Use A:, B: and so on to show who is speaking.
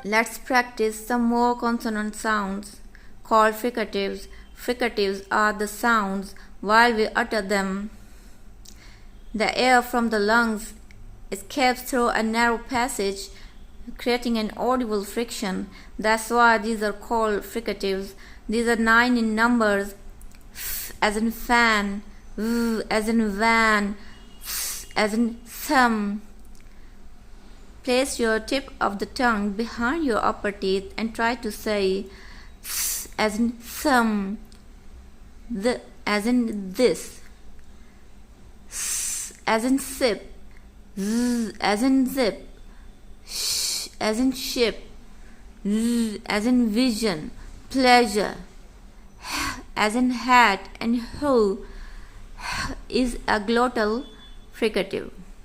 A: Let's practice some more consonant sounds called fricatives. Fricatives are the sounds while we utter them. The air from the lungs escapes through a narrow passage, creating an audible friction. That's why these are called fricatives. These are 9 in numbers: f as in fan, v as in van, f as in thumb. Place your tip of the tongue behind your upper teeth and try to say th as in thumb, the as in this, s as in sip, z as in zip, sh as in ship, z as in vision, pleasure, h as in hat, and who is a glottal fricative.